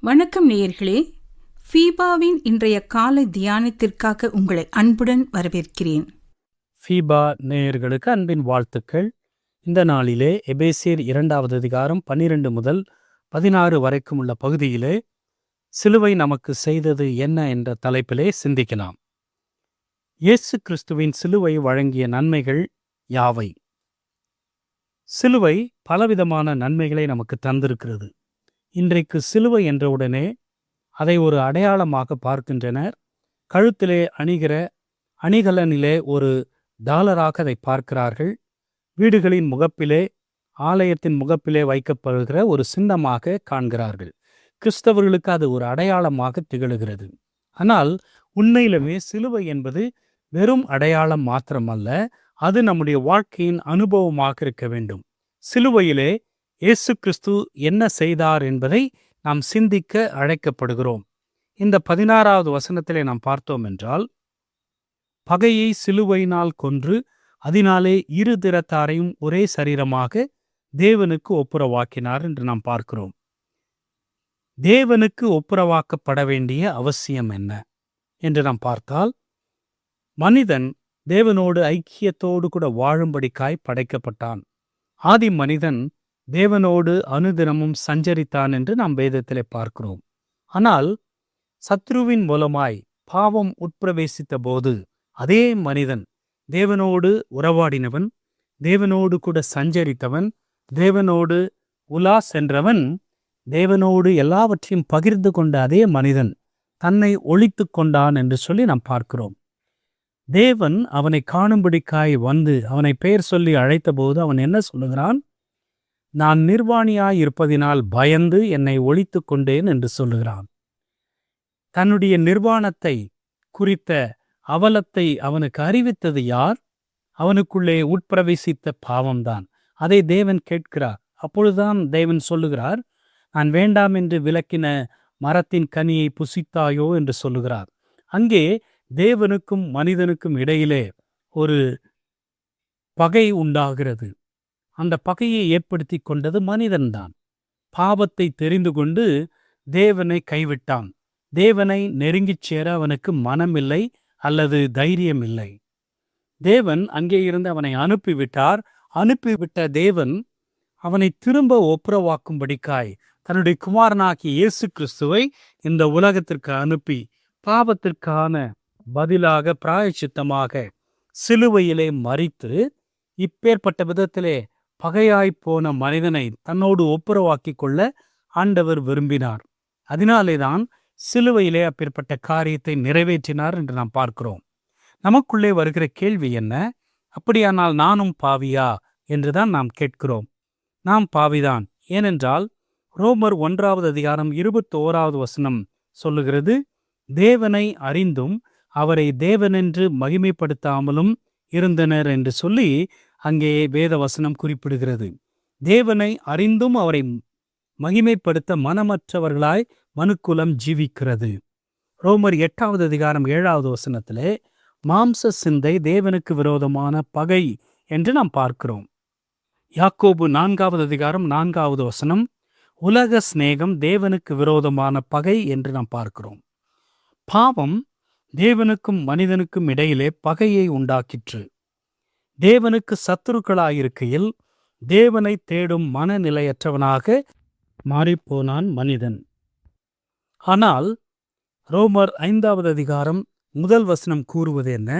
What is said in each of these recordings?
வணக்கம் நேயர்களே, ஃபீபாவின் இன்றைய காலை தியானத்திற்காக உங்களை அன்புடன் வரவேற்கிறேன். ஃபீபா நேயர்களுக்கு அன்பின் வாழ்த்துக்கள். இந்த நாளிலே எபேசியர் 2வது அதிகாரம் 12 முதல் 16 வரைக்கும் உள்ள பகுதியிலே சிலுவை நமக்கு செய்தது என்ன என்ற தலைப்பிலே சிந்திக்கலாம். இயேசு கிறிஸ்துவின் சிலுவை வழங்கிய நன்மைகள் யாவை? சிலுவை பலவிதமான நன்மைகளை நமக்கு தந்திருக்கிறது. இன்றைக்கு சிலுவை என்றவுடனே அதை ஒரு அடையாளமாக பார்க்கின்றனர். கழுத்திலே அணிகிற அணிகலனிலே ஒரு டாலராக அதை பார்க்கிறார்கள். வீடுகளின் முகப்பிலே, ஆலயத்தின் முகப்பிலே வைக்கப்படுகிற ஒரு சின்னமாக காண்கிறார்கள். கிறிஸ்தவர்களுக்கு அது ஒரு அடையாளமாக திகழுகிறது. ஆனால் உண்மையிலுமே சிலுவை என்பது வெறும் அடையாளம் மாத்திரமல்ல, அது நம்முடைய வாழ்க்கையின் அனுபவமாக இருக்க வேண்டும். சிலுவையிலே இயேசு கிறிஸ்து என்ன செய்தார் என்பதை நாம் சிந்திக்க அழைக்கப்படுகிறோம். இந்த 16வது வசனத்திலே நாம் பார்த்தோம் என்றால், பகையை சிலுவையினால் கொன்று அதனாலே இரு திறத்தாரையும் ஒரே சரீரமாக தேவனுக்கு ஒப்புரவாக்கினார் என்று நாம் பார்க்கிறோம். தேவனுக்கு ஒப்புரவாக்கப்பட வேண்டிய அவசியம் என்ன என்று நாம் பார்த்தால், மனிதன் தேவனோடு ஐக்கியத்தோடு கூட வாழும்படிக்காய் படைக்கப்பட்டான். ஆதி மனிதன் தேவனோடு அனுதினமும் சஞ்சரித்தான் என்று நாம் வேதத்திலே பார்க்கிறோம். ஆனால் சத்ருவின் மூலமாய் பாவம் உட்பிரவேசித்த போது அதே மனிதன் தேவனோடு உறவாடினவன், தேவனோடு கூட சஞ்சரித்தவன், தேவனோடு உலா சென்றவன், தேவனோடு எல்லாவற்றையும் பகிர்ந்து கொண்ட அதே மனிதன் தன்னை ஒழித்து கொண்டான் என்று சொல்லி நாம் பார்க்கிறோம். தேவன் அவனை காணும்படிக்காய் வந்து அவனை பெயர் சொல்லி அழைத்தபோது அவன் என்ன சொல்லுகிறான்? நான் நிர்வாணியாய் இருப்பதினால் பயந்து என்னை ஒழித்து கொண்டேன் என்று சொல்லுகிறான். தன்னுடைய நிர்வாணத்தை குறித்த அவலத்தை அவனுக்கு அறிவித்தது யார்? அவனுக்குள்ளே உட்பிரவேசித்த பாவம்தான். அதை தேவன் கேட்கிறார். அப்பொழுதுதான் தேவன் சொல்லுகிறார், நான் வேண்டாம் என்று விலக்கின மரத்தின் கனியை புசித்தாயோ என்று சொல்லுகிறார். அங்கே தேவனுக்கும் மனிதனுக்கும் இடையிலே ஒரு பகை உண்டாகிறது. அந்த பகையை ஏற்படுத்தி கொண்டது மனிதன்தான். பாவத்தை தெரிந்து கொண்டு தேவனை கைவிட்டான். தேவனை நெருங்கிச் சேர அவனுக்கு மனமில்லை அல்லது தைரியம் இல்லை. தேவன் அங்கே இருந்து அவனை அனுப்பிவிட்டார். அனுப்பிவிட்ட தேவன் அவனை திரும்ப ஒப்புரவாக்கும்படிக்காய் தன்னுடைய குமாரனாகிய இயேசு கிறிஸ்துவை இந்த உலகத்திற்கு அனுப்பி பாவத்திற்கான பதிலாக பிராயச்சித்தமாக சிலுவையிலே மரித்து இப்பேற்பட்ட விதத்திலே பகையாய்ப்போன மனிதனை தன்னோடு ஒப்புரவாக்கி கொள்ள ஆண்டவர் விரும்பினார். அதனாலேதான் சிலுவையிலே அப்பேற்பட்ட காரியத்தை நிறைவேற்றினார் என்று நாம் பார்க்கிறோம். நமக்குள்ளே வருகிற கேள்வி என்ன? அப்படியானால் நானும் பாவியா என்றுதான் நாம் கேட்கிறோம். நாம் பாவிதான். ஏனென்றால் ரோமர் 1வது அதிகாரம் 21வது வசனம் சொல்லுகிறது, தேவனை அறிந்தும் அவரை தேவனென்று மகிமைப்படுத்தாமலும் இருந்தனர் என்று சொல்லி அங்கே வேத வசனம் குறிப்பிடுகிறது. தேவனை அறிந்தும் அவரை மகிமைப்படுத்த மனமற்றவர்களாய் மனுக்குலம் ஜீவிக்கிறது. ரோமர் 8வது அதிகாரம் 7வது வசனத்திலே மாம்ச சிந்தை தேவனுக்கு விரோதமான பகை என்று நாம் பார்க்கிறோம். யாக்கோபு 4வது அதிகாரம் 4வது வசனம் உலக சிநேகம் தேவனுக்கு விரோதமான பகை என்று நாம் பார்க்கிறோம். பாவம் தேவனுக்கும் மனிதனுக்கும் இடையிலே பகையை உண்டாக்கிற்று. தேவனுக்கு சத்துருக்களாயிருக்கையில் தேவனை தேடும் மனநிலையற்றவனாக மாறிப்போனான் மனிதன். ஆனால் ரோமர் 5வது அதிகாரம் 1 வசனம் கூறுவது என்ன?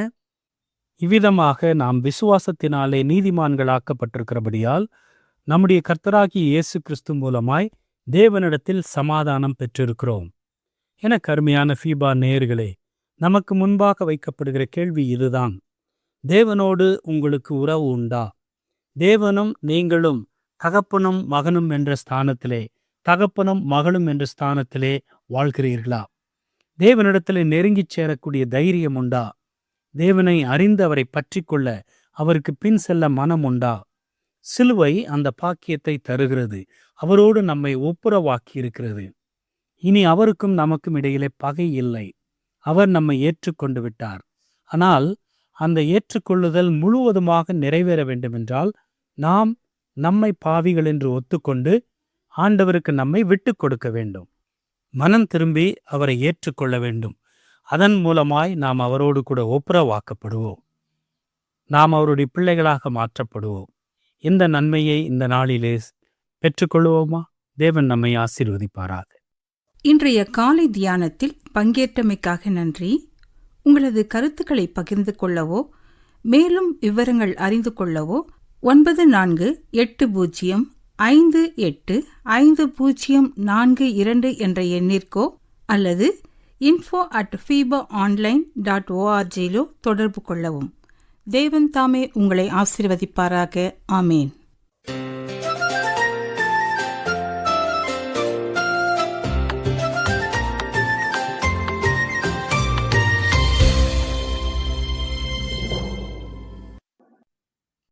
இவ்விதமாக நாம் விசுவாசத்தினாலே நீதிமான்களாக்கப்பட்டிருக்கிறபடியால் நம்முடைய கர்த்தராகிய இயேசு கிறிஸ்து மூலமாய் தேவனிடத்தில் சமாதானம் பெற்றிருக்கிறோம். என கருமையான ஃபீபா நேயர்களே, நமக்கு முன்பாக வைக்கப்படுகிற கேள்வி இதுதான். தேவனோடு உங்களுக்கு உறவு உண்டா? தேவனும் நீங்களும் தகப்பனும் மகனும் என்ற ஸ்தானத்திலே, தகப்பனும் மகளும் என்ற ஸ்தானத்திலே வாழ்கிறீர்களா? தேவனிடத்திலே நெருங்கிச் சேரக்கூடிய தைரியம் உண்டா? தேவனை அறிந்து அவரை பற்றி கொள்ள அவருக்கு பின் செல்ல மனம் உண்டா? சிலுவை அந்த பாக்கியத்தை தருகிறது. அவரோடு நம்மை ஒப்புரவாக்கி இருக்கிறது. இனி அவருக்கும் நமக்கும் இடையிலே பகை இல்லை. அவர் நம்மை ஏற்றுக்கொண்டு விட்டார். ஆனால் அந்த ஏற்றுக்கொள்ளுதல் முழுவதுமாக நிறைவேற வேண்டுமென்றால் நாம் நம்மை பாவிகள் என்று ஒத்துக்கொண்டு ஆண்டவருக்கு நம்மை விட்டு கொடுக்க வேண்டும். மனம் திரும்பி அவரை ஏற்றுக்கொள்ள வேண்டும். அதன் மூலமாய் நாம் அவரோடு கூட ஒப்புரவாக்கப்படுவோம். நாம் அவருடைய பிள்ளைகளாக மாற்றப்படுவோம். இந்த நன்மையை இந்த நாளிலே பெற்றுக்கொள்வோமா? தேவன் நம்மை ஆசீர்வதிப்பாராக. இன்றைய காலை தியானத்தில் பங்கேற்றமைக்காக நன்றி. உங்களது கருத்துக்களை பகிர்ந்து கொள்ளவோ மேலும் விவரங்கள் அறிந்து கொள்ளவோ 94585042 என்ற எண்ணிற்கோ அல்லது info@fibaonline.org தொடர்பு கொள்ளவும். தேவன் தாமே உங்களை ஆசீர்வதிப்பாராக. ஆமேன்.